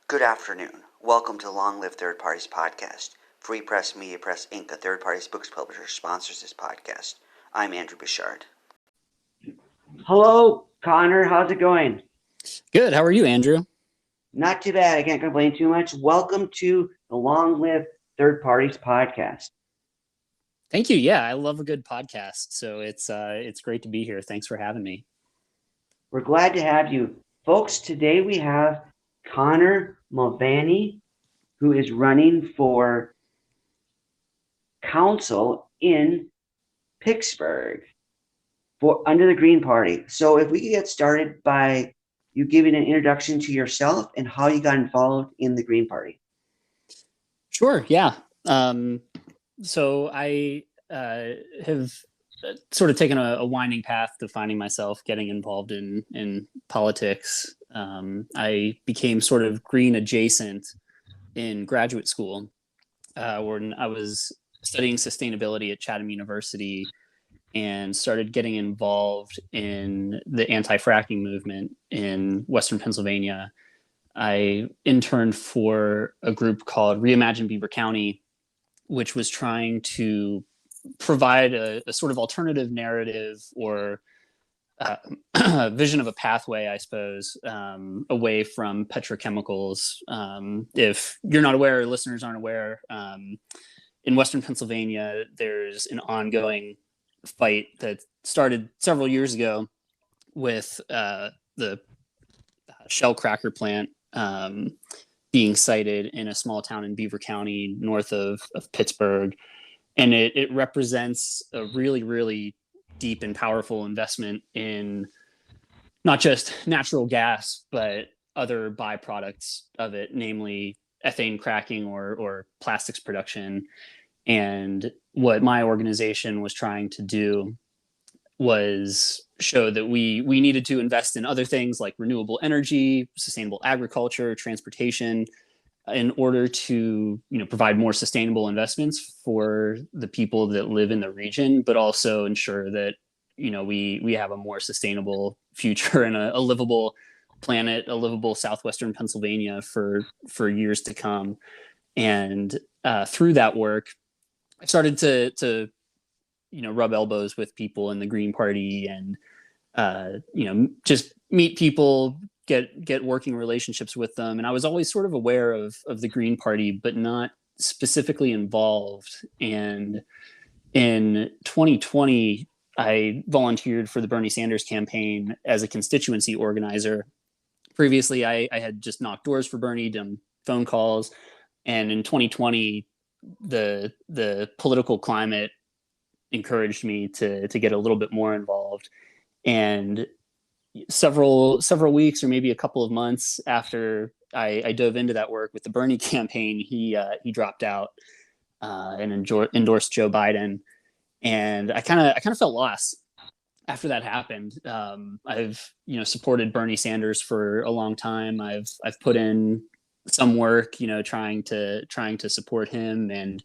Good afternoon. Welcome to Long Live Third Parties Podcast. Free Press Media Press Inc., a third parties books publisher, sponsors this podcast. I'm Andrew Bouchard. Hello, Connor. How's it going? Good. How are you, Andrew? Not too bad. I can't complain too much. Welcome to the Long Live Third Parties Podcast. Thank you. Yeah, I love a good podcast. So it's great to be here. Thanks for having me. We're glad to have you. Folks, today we have Connor Mulvaney, who is running for council in Pittsburgh under the Green Party. So if we could get started by you giving an introduction to yourself and how you got involved in the Green Party. Sure. Yeah. So I have sort of taken a winding path to finding myself getting involved in politics. I became sort of green adjacent in graduate school when I was studying sustainability at Chatham University and started getting involved in the anti-fracking movement in Western Pennsylvania. I interned for a group called Reimagine Beaver County, which was trying to provide a sort of alternative narrative or vision of a pathway, I suppose, away from petrochemicals. If you're not aware, or listeners aren't aware, in Western Pennsylvania, there's an ongoing fight that started several years ago with the Shell cracker plant being sited in a small town in Beaver County, north of Pittsburgh. And it represents a really, really deep and powerful investment in not just natural gas, but other byproducts of it, namely ethane cracking or plastics production. And what my organization was trying to do was show that we needed to invest in other things like renewable energy, sustainable agriculture, transportation, in order to provide more sustainable investments for the people that live in the region, but also ensure that we have a more sustainable future and a livable planet, a livable southwestern Pennsylvania for years to come. And through that work, I started to rub elbows with people in the Green Party and just meet people, get working relationships with them. And I was always sort of aware of the Green Party, but not specifically involved. And in 2020, I volunteered for the Bernie Sanders campaign as a constituency organizer. Previously, I had just knocked doors for Bernie, done phone calls. And in 2020, the political climate encouraged me to get a little bit more involved. And several weeks or maybe a couple of months after I dove into that work with the Bernie campaign, he dropped out and endorsed Joe Biden, and I kind of felt lost after that happened. I've supported Bernie Sanders for a long time. I've put in some work, trying to support him, and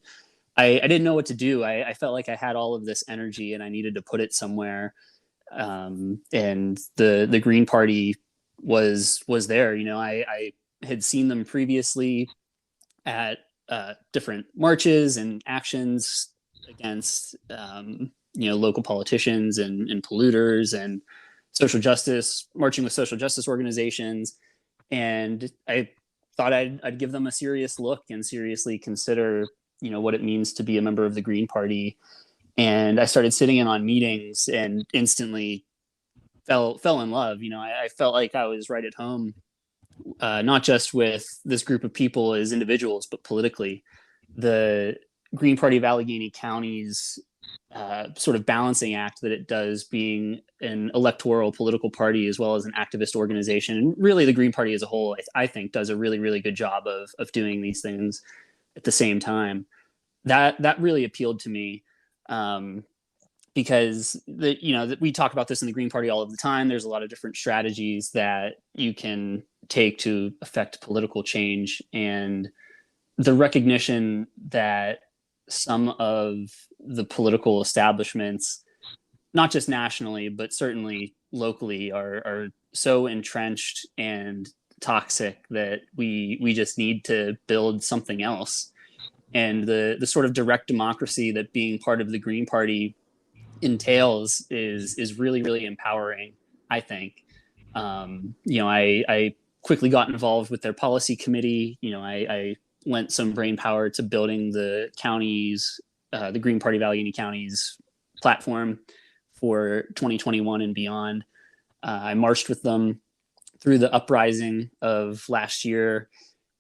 I didn't know what to do. I felt like I had all of this energy and I needed to put it somewhere. And the Green Party was there. I had seen them previously at different marches and actions against local politicians and polluters and social justice, marching with social justice organizations. And I thought I'd give them a serious look and seriously consider what it means to be a member of the Green Party. And I started sitting in on meetings and instantly fell in love. I felt like I was right at home, not just with this group of people as individuals, but politically. The Green Party of Allegheny County's sort of balancing act that it does, being an electoral political party as well as an activist organization, and really the Green Party as a whole, I think does a really, really good job of doing these things at the same time. That really appealed to me. Because we talk about this in the Green Party all of the time. There's a lot of different strategies that you can take to affect political change, and the recognition that some of the political establishments, not just nationally, but certainly locally, are so entrenched and toxic that we just need to build something else. And the sort of direct democracy that being part of the Green Party entails is really, really empowering, I think. I quickly got involved with their policy committee. I lent some brain power to building the county's, the Green Party of Allegheny County's platform for 2021 and beyond. I marched with them through the uprising of last year,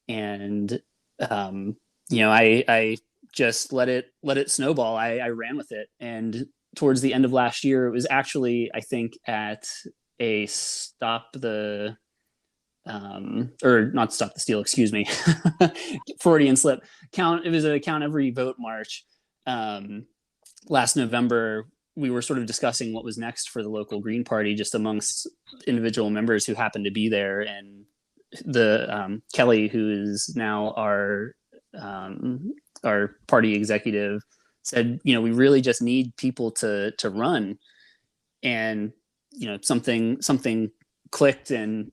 and I just let it snowball. I ran with it, and towards the end of last year, it was actually, I think, at a stop the or not stop the steal, excuse me, Freudian slip. It was a count every vote march. Last November, we were sort of discussing what was next for the local Green Party, just amongst individual members who happened to be there. And the Kelly, who is now our party executive, said, we really just need people to run. And something clicked, and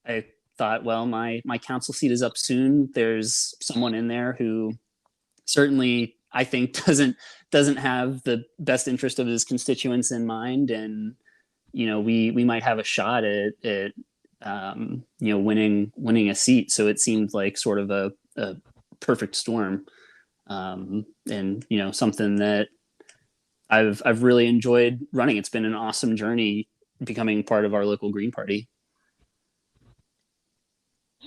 I thought, well, my council seat is up soon. There's someone in there who certainly, I think, doesn't have the best interest of his constituents in mind, and we might have a shot at winning a seat. So it seemed like sort of a perfect storm, and something that I've really enjoyed running. It's been an awesome journey becoming part of our local Green Party.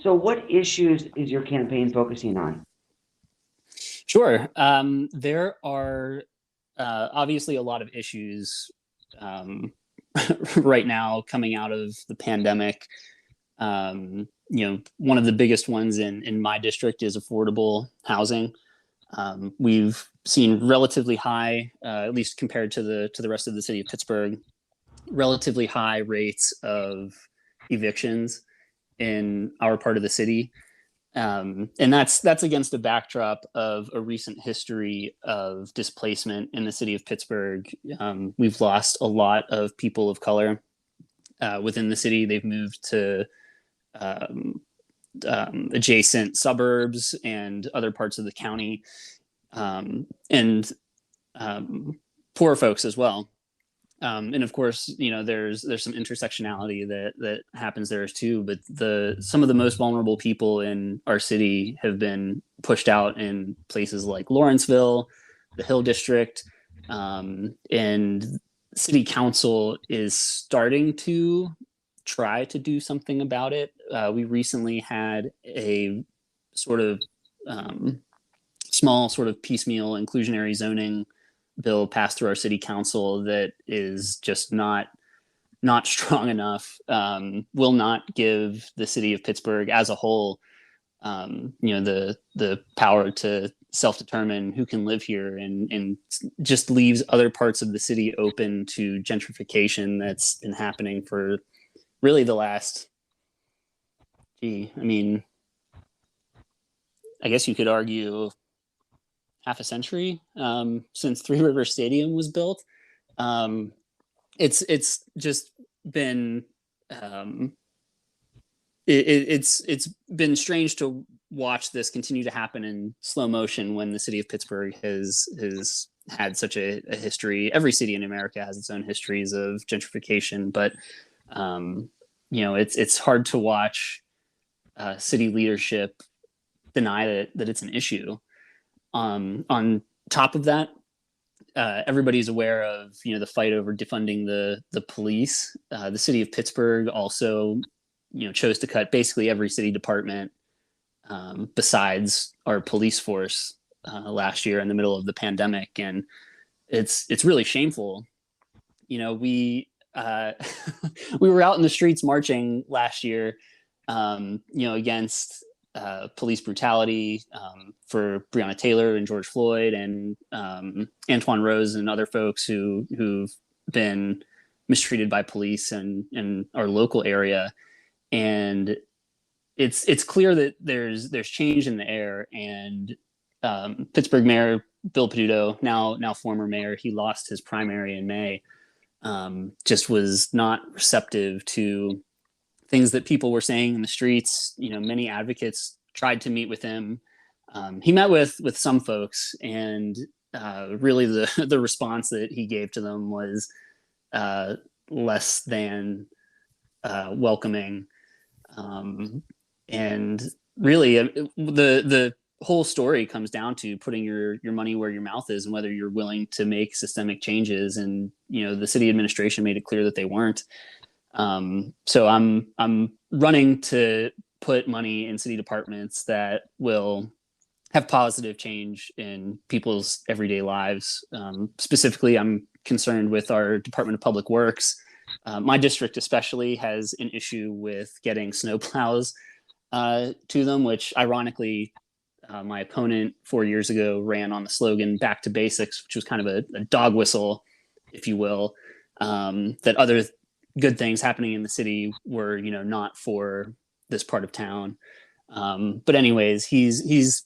So what issues is your campaign focusing on? Sure. There are obviously a lot of issues right now coming out of the pandemic. One of the biggest ones in my district is affordable housing. We've seen relatively high, at least compared to the rest of the city of Pittsburgh, relatively high rates of evictions in our part of the city. And that's against a backdrop of a recent history of displacement in the city of Pittsburgh. We've lost a lot of people of color within the city. They've moved to adjacent suburbs and other parts of the county, and poor folks as well. And of course, there's some intersectionality that happens there too. But some of the most vulnerable people in our city have been pushed out in places like Lawrenceville, the Hill District, and City Council is starting to try to do something about it. We recently had a sort of small sort of piecemeal inclusionary zoning bill passed through our city council that is just not strong enough, will not give the city of Pittsburgh as a whole, the power to self-determine who can live here, and just leaves other parts of the city open to gentrification that's been happening for really the last, I guess you could argue half a century, since Three Rivers Stadium was built. It's just been it's been strange to watch this continue to happen in slow motion when the city of Pittsburgh has had such a history. Every city in America has its own histories of gentrification, but it's hard to watch city leadership deny that it's an issue. On top of that, everybody's aware of the fight over defunding the police. The city of Pittsburgh also chose to cut basically every city department besides our police force last year in the middle of the pandemic, and it's really shameful. We we were out in the streets marching last year, against police brutality for Breonna Taylor and George Floyd and Antoine Rose and other folks who've been mistreated by police in our local area. And it's clear that there's change in the air. And Pittsburgh Mayor Bill Peduto, now former mayor, he lost his primary in May, just was not receptive to things that people were saying in the streets. Many advocates tried to meet with him. He met with some folks, and really the response that he gave to them was less than welcoming. And really, the whole story comes down to putting your money where your mouth is, and whether you're willing to make systemic changes. And the city administration made it clear that they weren't. So I'm running to put money in city departments that will have positive change in people's everyday lives. Specifically, I'm concerned with our Department of Public Works. My district especially has an issue with getting snowplows to them, which ironically, my opponent 4 years ago ran on the slogan "Back to Basics," which was kind of a dog whistle, if you will, that other good things happening in the city were, not for this part of town. But anyways, he's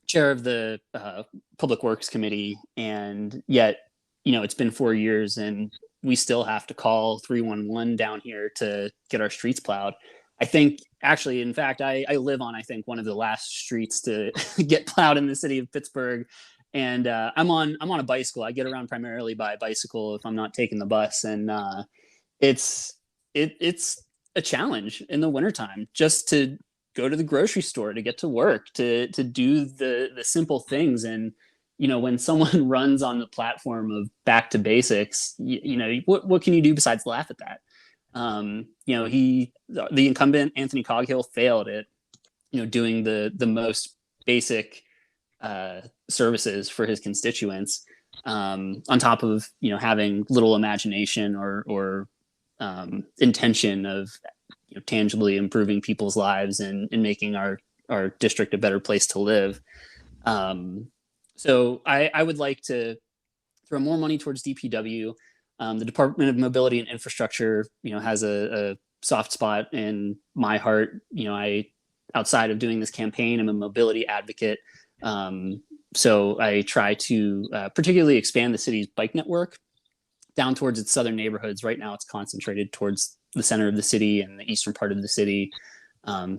chair of the Public Works Committee, and yet, it's been 4 years and we still have to call 311 down here to get our streets plowed. I think actually, in fact, I live on, I think, one of the last streets to get plowed in the city of Pittsburgh. And I'm on a bicycle. I get around primarily by bicycle if I'm not taking the bus. And it's a challenge in the wintertime just to go to the grocery store, to get to work, to do the simple things. And when someone runs on the platform of back to basics, what can you do besides laugh at that? The incumbent Anthony Coghill failed at doing the most basic services for his constituents, on top of having little imagination or intention of tangibly improving people's lives and making our district a better place to live. So I would like to throw more money towards DPW. The Department of Mobility and Infrastructure, has a soft spot in my heart. Outside of doing this campaign, I'm a mobility advocate. So I try to particularly expand the city's bike network down towards its southern neighborhoods. Right now, it's concentrated towards the center of the city and the eastern part of the city,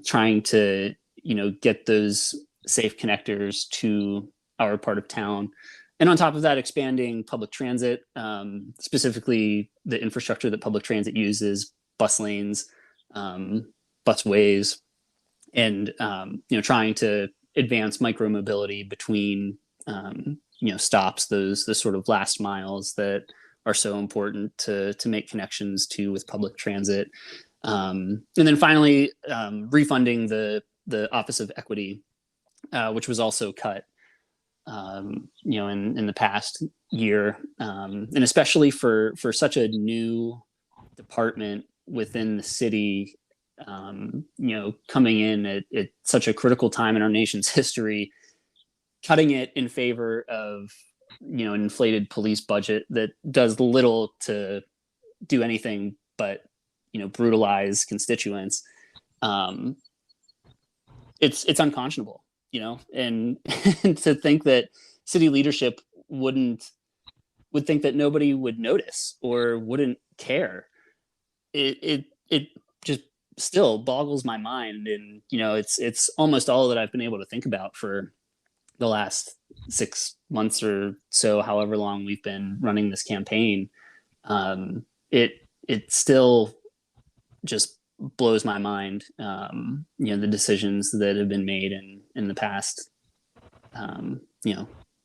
trying to, get those safe connectors to our part of town. And on top of that, expanding public transit, specifically the infrastructure that public transit uses, bus lanes, busways, and trying to advance micromobility between stops, those sort of last miles that are so important to make connections to with public transit. And then finally, refunding the Office of Equity, which was also cut in the past year, and especially for such a new department within the city, coming in at such a critical time in our nation's history, cutting it in favor of an inflated police budget that does little to do anything but brutalize constituents. It's unconscionable. And to think that city leadership would think that nobody would notice or wouldn't care. It just still boggles my mind. And, it's almost all that I've been able to think about for the last 6 months or so, however long we've been running this campaign. It still just blows my mind, the decisions that have been made in the past,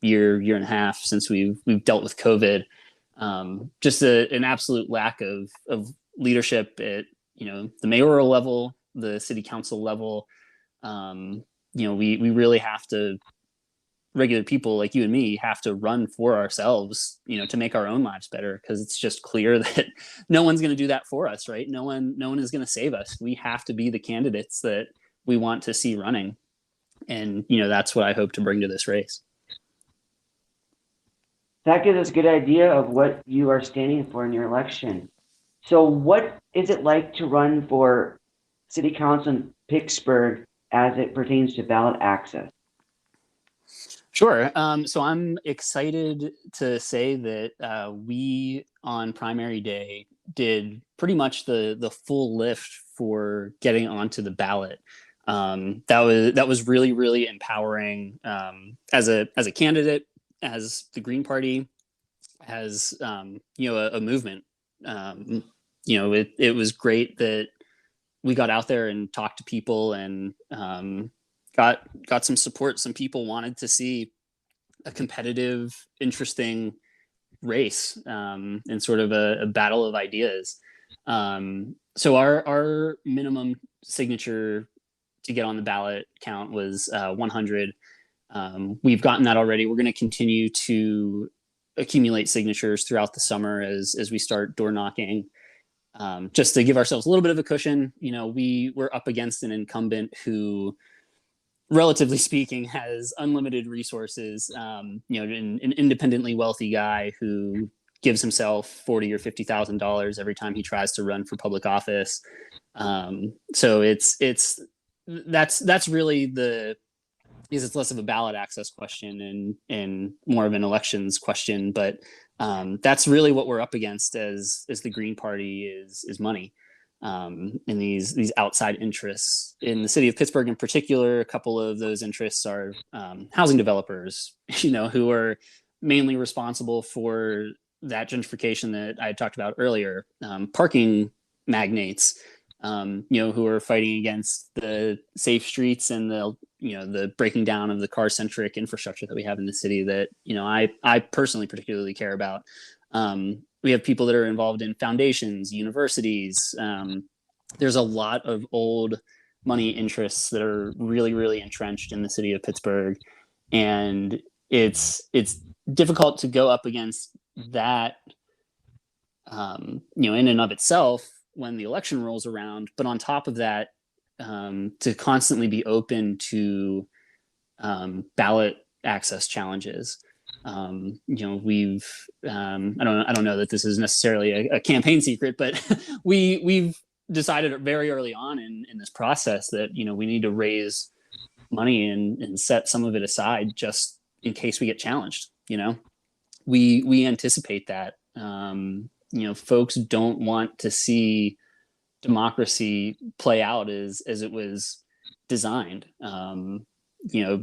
year and a half since we've dealt with COVID. Just an absolute lack of leadership at the mayoral level, the city council level. We really have to, regular people like you and me, have to run for ourselves, to make our own lives better, because it's just clear that no one's going to do that for us, right? No one is going to save us. We have to be the candidates that we want to see running. And, that's what I hope to bring to this race. That gives us a good idea of what you are standing for in your election. So what is it like to run for city council in Pittsburgh as it pertains to ballot access? Sure. So I'm excited to say that we on primary day did pretty much the full lift for getting onto the ballot. That was really, really empowering, as a candidate, as the Green Party, as a movement. It was great that we got out there and talked to people and got some support. Some people wanted to see a competitive, interesting race, and sort of a battle of ideas. So our minimum signature to get on the ballot count was 100. We've gotten that already. We're going to continue to accumulate signatures throughout the summer as we start door knocking, just to give ourselves a little bit of a cushion. We're up against an incumbent who, relatively speaking, has unlimited resources. An independently wealthy guy who gives himself $40,000 or $50,000 every time he tries to run for public office. So that's really because it's less of a ballot access question and more of an elections question. But that's really what we're up against as the Green Party is money. And these outside interests in the city of Pittsburgh in particular. A couple of those interests are housing developers, who are mainly responsible for that gentrification that I talked about earlier. Parking magnates, who are fighting against the safe streets and the breaking down of the car-centric infrastructure that we have in the city that, I personally particularly care about. We have people that are involved in foundations, universities. There's a lot of old money interests that are really, really entrenched in the city of Pittsburgh. And it's difficult to go up against that, in and of itself when the election rolls around. But on top of that, to constantly be open to ballot access challenges. We've I don't know that this is necessarily a campaign secret, but we've decided very early on in this process that we need to raise money and set some of it aside just in case we get challenged. We anticipate that. Folks don't want to see democracy play out as it was designed.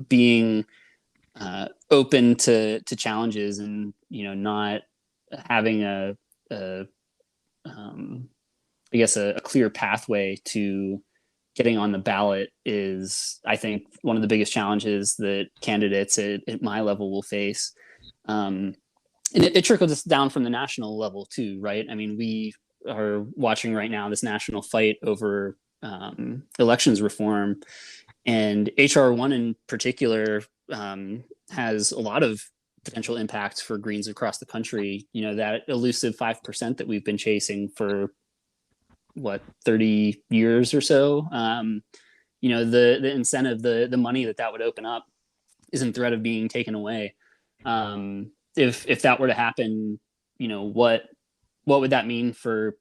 Being open to challenges and not having a clear pathway to getting on the ballot is, I think, one of the biggest challenges that candidates at my level will face. And it trickles down from the national level too, right? I mean, we are watching right now this national fight over elections reform, and HR 1 in particular has a lot of potential impacts for Greens across the country. That elusive 5% that we've been chasing for 30 years or so. The incentive, the money that would open up is in threat of being taken away. If that were to happen, what would that mean for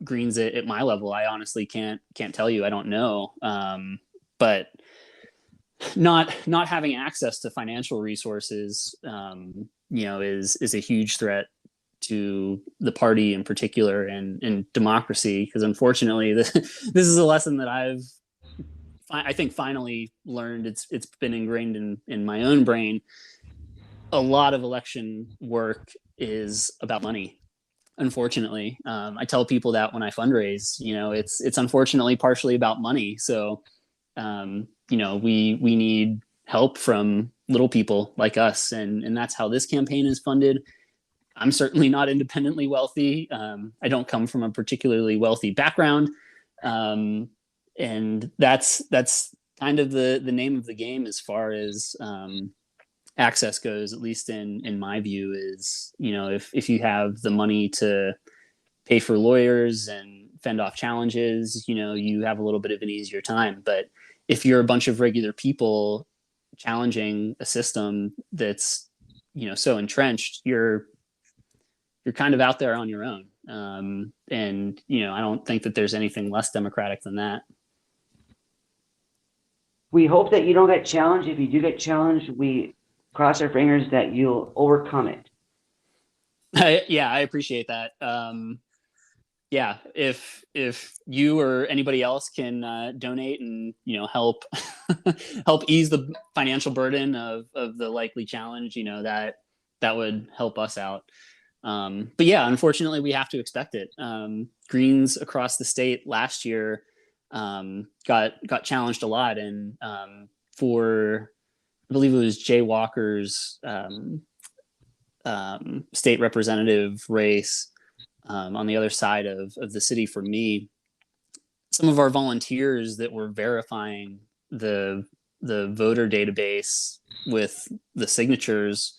Greens at my level? I honestly can't tell you. I don't know. But not having access to financial resources, is a huge threat to the party in particular and democracy. Because unfortunately, this is a lesson that I think finally learned. It's been ingrained in my own brain. A lot of election work is about money. Unfortunately, I tell people that when I fundraise, it's unfortunately partially about money. So, we need help from little people like us, and that's how this campaign is funded. I'm certainly not independently wealthy. I don't come from a particularly wealthy background, and that's kind of the name of the game as far as access goes, at least in my view. Is if you have the money to pay for lawyers and fend off challenges, you have a little bit of an easier time. But if you're a bunch of regular people challenging a system that's so entrenched, you're kind of out there on your own. And I don't think that there's anything less democratic than that. We hope that you don't get challenged. If you do get challenged, we cross our fingers that you'll overcome it. Yeah, I appreciate that. yeah, if you or anybody else can donate and help help ease the financial burden of the likely challenge, that would help us out. But yeah, unfortunately, we have to expect it. Greens across the state last year got challenged a lot, and for I believe it was Jay Walker's state representative race. On the other side of the city for me, some of our volunteers that were verifying the voter database with the signatures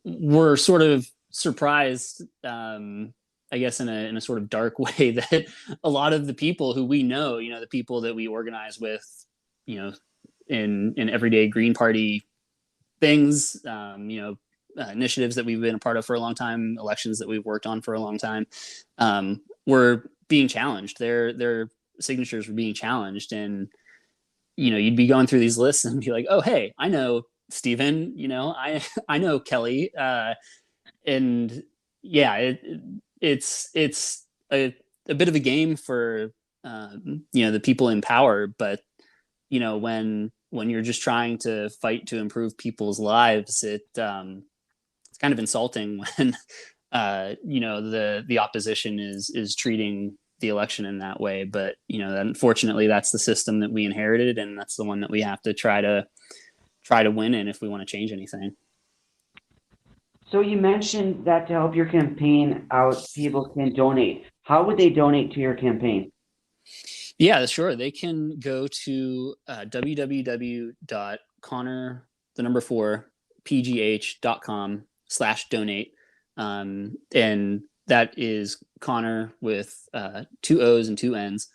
were sort of surprised, I guess in a sort of dark way, that a lot of the people who we know, the people that we organize with, in everyday Green Party things, initiatives that we've been a part of for a long time, elections that we've worked on for a long time, were being challenged. Their signatures were being challenged, and you'd be going through these lists and be like, oh, hey, I know Stephen, I know Kelly, and yeah, it's a bit of a game for the people in power, but when you're just trying to fight to improve people's lives, it's kind of insulting when the opposition is treating the election in that way. But unfortunately, that's the system that we inherited, and that's the one that we have to try to win in if we want to change anything. So you mentioned that to help your campaign out, people can donate. How would they donate to your campaign? Yeah, sure. They can go to www.connor4pgh.com/donate. And that is Connor with 2 O's and 2 N's,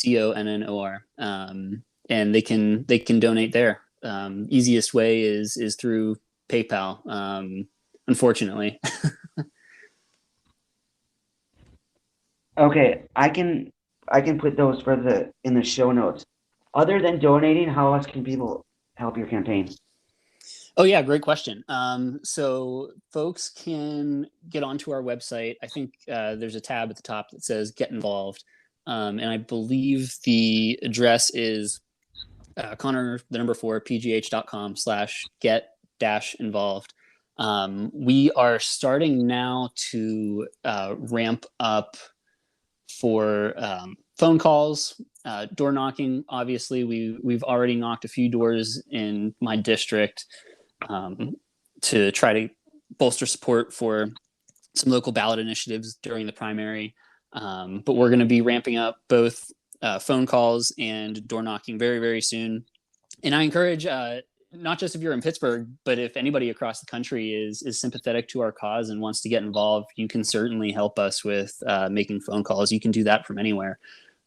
CONNOR. And they can donate there. Easiest way is through PayPal, unfortunately. Okay, I can put those in the show notes. Other than donating, how else can people help your campaign? Oh yeah, great question. So folks can get onto our website. I think there's a tab at the top that says Get Involved, and I believe the address is Connor4pgh.com/get-involved. We are starting now to ramp up for phone calls, door knocking. Obviously, we've already knocked a few doors in my district to try to bolster support for some local ballot initiatives during the primary. But we're going to be ramping up both phone calls and door knocking very, very soon. And I encourage, not just if you're in Pittsburgh, but if anybody across the country is sympathetic to our cause and wants to get involved, you can certainly help us with making phone calls. You can do that from anywhere.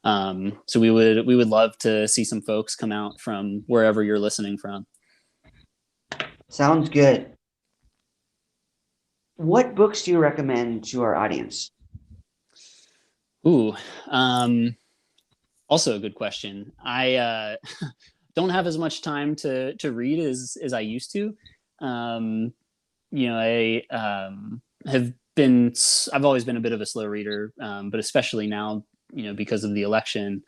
So we would love to see some folks come out from wherever you're listening from. Sounds good. What books do you recommend to our audience? Ooh, also a good question. I don't have as much time to read as I used to. I I've always been a bit of a slow reader, but especially now, because of the election,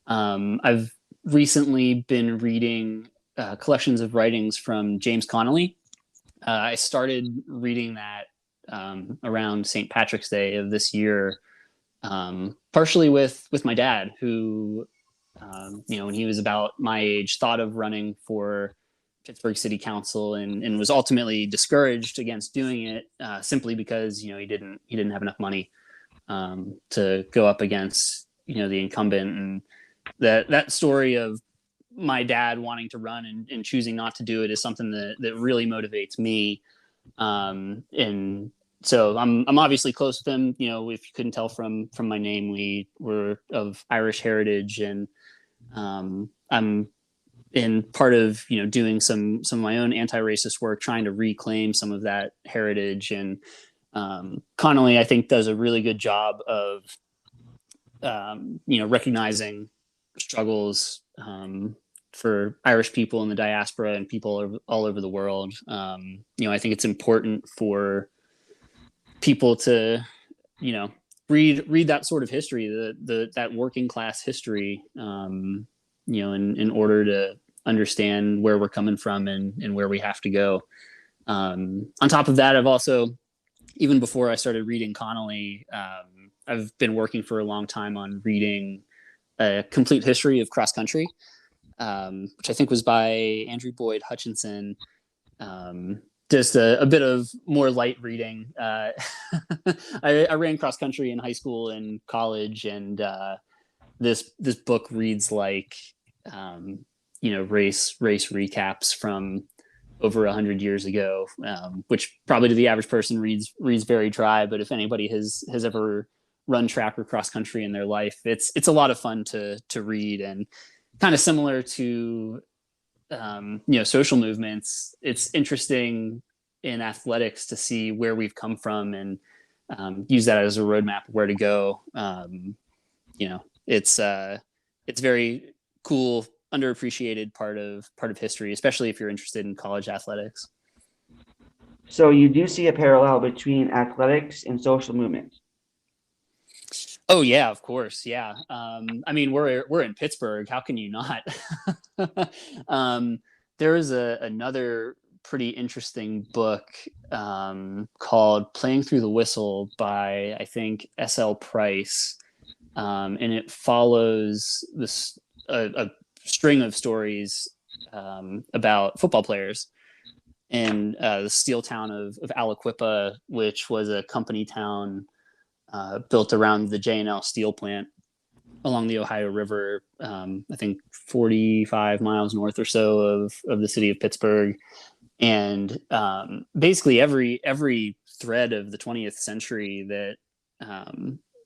I've recently been reading collections of writings from James Connolly. I started reading that around St. Patrick's Day of this year, partially with my dad, who, when he was about my age, thought of running for Pittsburgh City Council and was ultimately discouraged against doing it simply because he didn't have enough money to go up against the incumbent. And that story of my dad wanting to run and choosing not to do it is something that really motivates me. And so I'm obviously close with him. If you couldn't tell from my name, we were of Irish heritage, and I'm in part of doing some of my own anti-racist work, trying to reclaim some of that heritage. And Connolly, I think, does a really good job of recognizing struggles for Irish people in the diaspora and people all over the world. I think it's important for people to read that sort of history, that working class history, in order to understand where we're coming from and where we have to go. On top of that, I've also, even before I started reading Connolly, I've been working for a long time on reading a complete history of cross country, which I think was by Andrew Boyd Hutchinson. Just a bit of more light reading. I ran cross country in high school and college, and this book reads like race recaps from over 100 years ago, which probably to the average person reads very dry. But if anybody has ever run track or cross country in their life, it's a lot of fun to read, and kind of similar to social movements. It's interesting in athletics to see where we've come from and use that as a roadmap of where to go. It's very cool, underappreciated part of history, especially if you're interested in college athletics. So you do see a parallel between athletics and social movements. Oh yeah, of course. Yeah. We're in Pittsburgh. How can you not? There is another pretty interesting book called Playing Through the Whistle by, I think, S.L. Price. And it follows a string of stories about football players in the steel town of Aliquippa, which was a company town built around the J&L steel plant along the Ohio River, I think 45 miles north or so of the city of Pittsburgh. And basically every thread of the 20th century that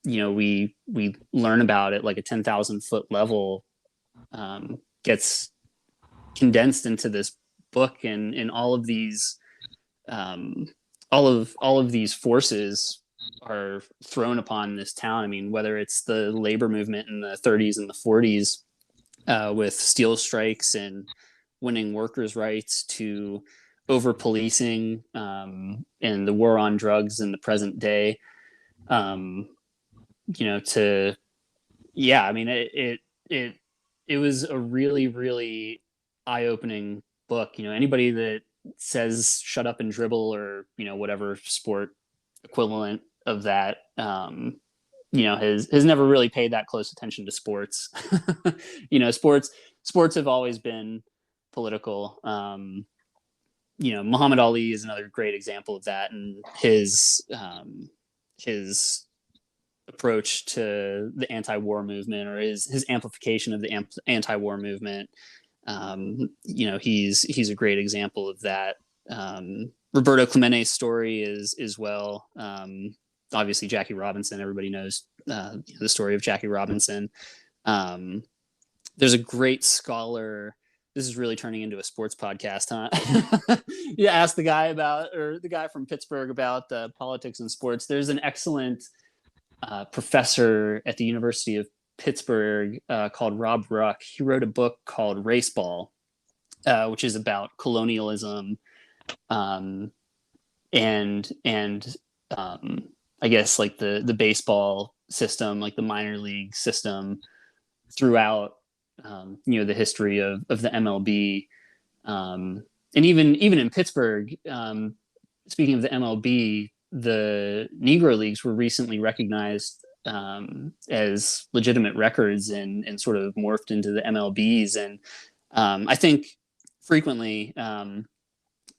we learn about at like a 10,000 foot level gets condensed into this book, and all of these forces are thrown upon this town. I mean, whether it's the labor movement in the 30s and the 40s with steel strikes and winning workers' rights, to over policing and the war on drugs in the present day, it was a really, really eye-opening book. Anybody that says shut up and dribble, or whatever sport equivalent of that, has never really paid that close attention to sports. Sports have always been political. Muhammad Ali is another great example of that, and his approach to the anti-war movement, or his amplification of the anti-war movement. He's a great example of that. Roberto Clemente's story is as well. Obviously Jackie Robinson, everybody knows the story of Jackie Robinson. There's a great scholar. This is really turning into a sports podcast, huh? You ask the guy from Pittsburgh about politics and sports. There's an excellent professor at the University of Pittsburgh called Rob Ruck. He wrote a book called Raceball, which is about colonialism, and I guess like the baseball system, like the minor league system throughout the history of the MLB, and even in Pittsburgh. Speaking of the MLB, the Negro Leagues were recently recognized as legitimate records and sort of morphed into the MLBs. And I think frequently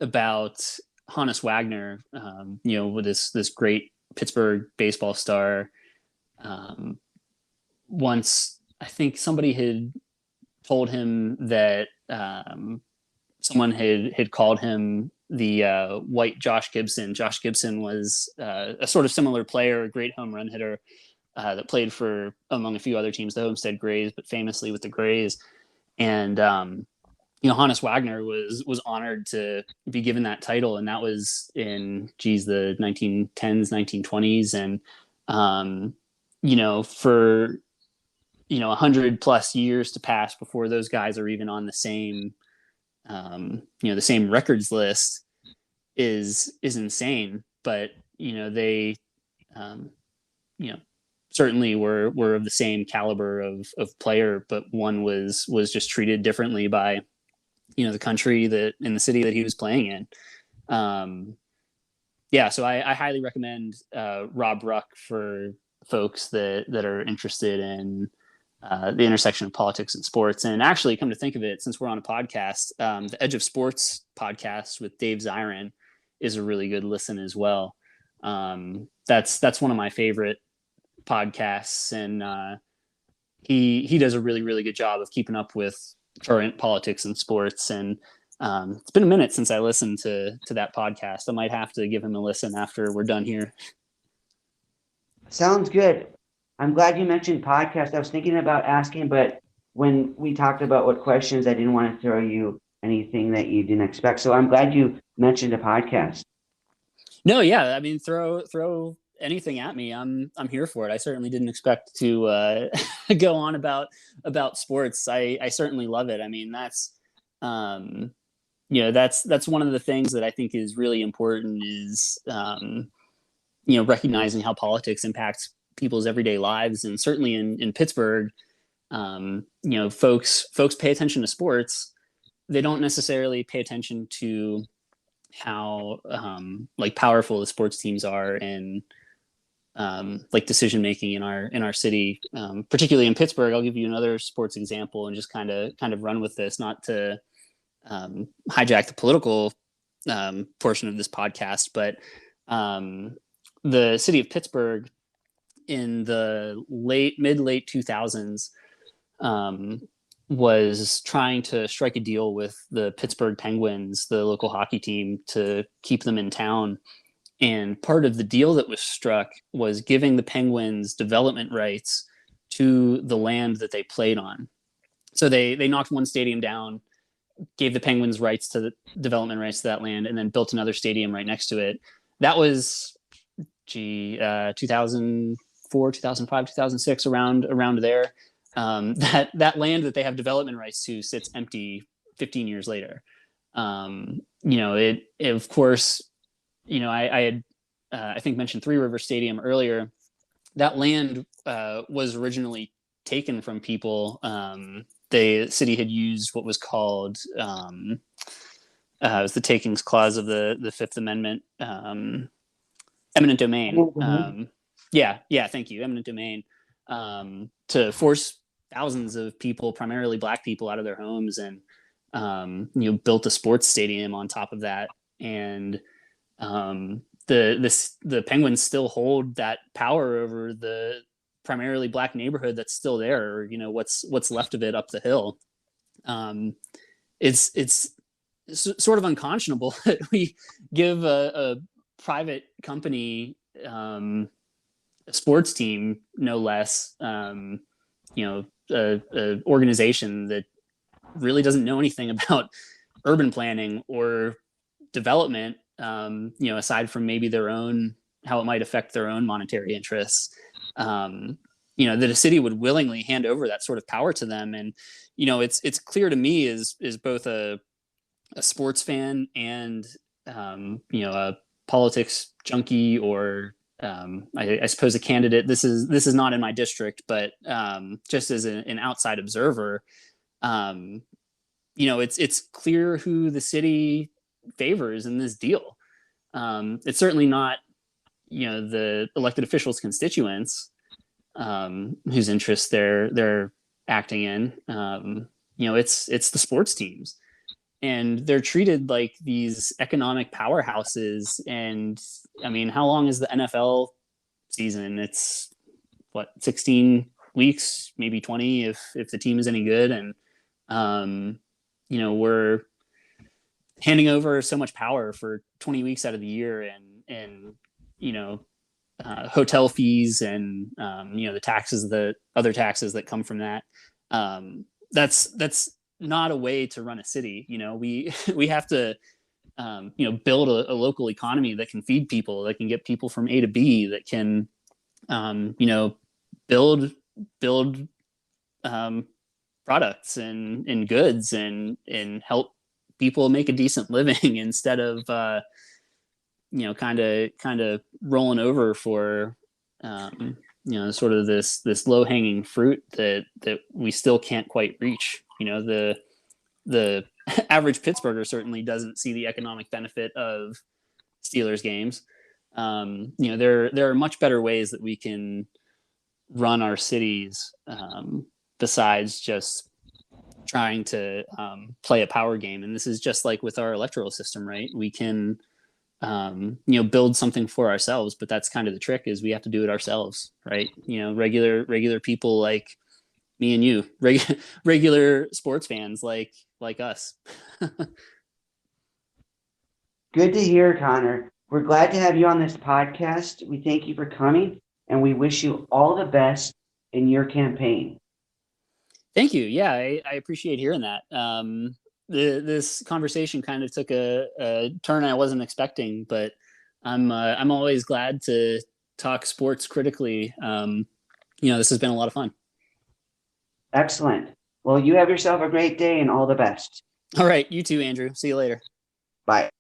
about Hannes Wagner, with this great Pittsburgh baseball star. Once, I think somebody had told him that someone had called him the white Josh Gibson. Josh Gibson was a sort of similar player, a great home run hitter that played for, among a few other teams, the Homestead Grays, but famously with the Grays. And Hannes Wagner was honored to be given that title, and that was in the 1910s, 1920s, and for 100 plus years to pass before those guys are even on the same the same records list is insane. But they certainly were of the same caliber of player, but one was just treated differently by, the country that in the city that he was playing in. So I highly recommend Rob Ruck for folks that are interested in the intersection of politics and sports. And actually, come to think of it, since we're on a podcast, the Edge of Sports podcast with Dave Zirin is a really good listen as well. That's one of my favorite podcasts, and he does a really, really good job of keeping up with current politics and sports. And it's been a minute since I listened to that podcast. I might have to give him a listen after we're done here. Sounds good. I'm glad you mentioned podcast. I was thinking about asking, but when we talked about what questions, I didn't want to throw you anything that you didn't expect. So I'm glad you mentioned a podcast. No, yeah. I mean, throw anything at me. I'm here for it. I certainly didn't expect to go on about sports. I certainly love it. I mean, that's one of the things that I think is really important is recognizing how politics impacts people's everyday lives. And certainly in Pittsburgh, folks pay attention to sports. They don't necessarily pay attention to how powerful the sports teams are and decision making in our city, particularly in Pittsburgh. I'll give you another sports example and just kind of run with this, not to hijack the political portion of this podcast, but the city of Pittsburgh in the mid 2000s was trying to strike a deal with the Pittsburgh Penguins, the local hockey team, to keep them in town. And part of the deal that was struck was giving the Penguins development rights to the land that they played on. So they knocked one stadium down, gave the Penguins rights to the development rights to that land, and then built another stadium right next to it. That was 2004, 2005, 2006, around there. That land that they have development rights to sits empty 15 years later. It of course, I had I think mentioned Three River Stadium earlier. That land was originally taken from people. The city had used what was called it was the takings clause of the Fifth Amendment, eminent domain. Thank you, eminent domain, to force thousands of people, primarily Black people, out of their homes, and built a sports stadium on top of that. And the Penguins still hold that power over the primarily Black neighborhood that's still there, or what's left of it up the hill. It's sort of unconscionable that we give a private company a sports team, no less, a organization that really doesn't know anything about urban planning or development, aside from maybe how it might affect their own monetary interests, that a city would willingly hand over that sort of power to them. And, it's clear to me as both a sports fan and, a politics junkie, or I suppose a candidate. This is not in my district, but just as an outside observer, it's clear who the city favors in this deal. It's certainly not, the elected officials' constituents, whose interests they're acting in. It's the sports teams, and they're treated like these economic powerhouses. And I mean, how long is the NFL season? It's 16 weeks, maybe 20 if the team is any good. And we're handing over so much power for 20 weeks out of the year, and hotel fees and the taxes, the other taxes that come from that. That's not a way to run a city. We have to build a local economy that can feed people, that can get people from A to B, that can build products and goods and help people make a decent living instead of kind of rolling over for sort of this low hanging fruit that we still can't quite reach. The average Pittsburgher certainly doesn't see the economic benefit of Steelers games. There are much better ways that we can run our cities besides just trying to play a power game. And this is just like with our electoral system, right? We can build something for ourselves, but that's kind of the trick, is we have to do it ourselves, right? Regular people like me and you, regular sports fans like us. Good to hear, Connor. We're glad to have you on this podcast. We thank you for coming, and we wish you all the best in your campaign. Thank you. Yeah, I appreciate hearing that. This conversation kind of took a turn I wasn't expecting, but I'm always glad to talk sports critically. This has been a lot of fun. Excellent. Well, you have yourself a great day and all the best. All right. You too, Andrew. See you later. Bye.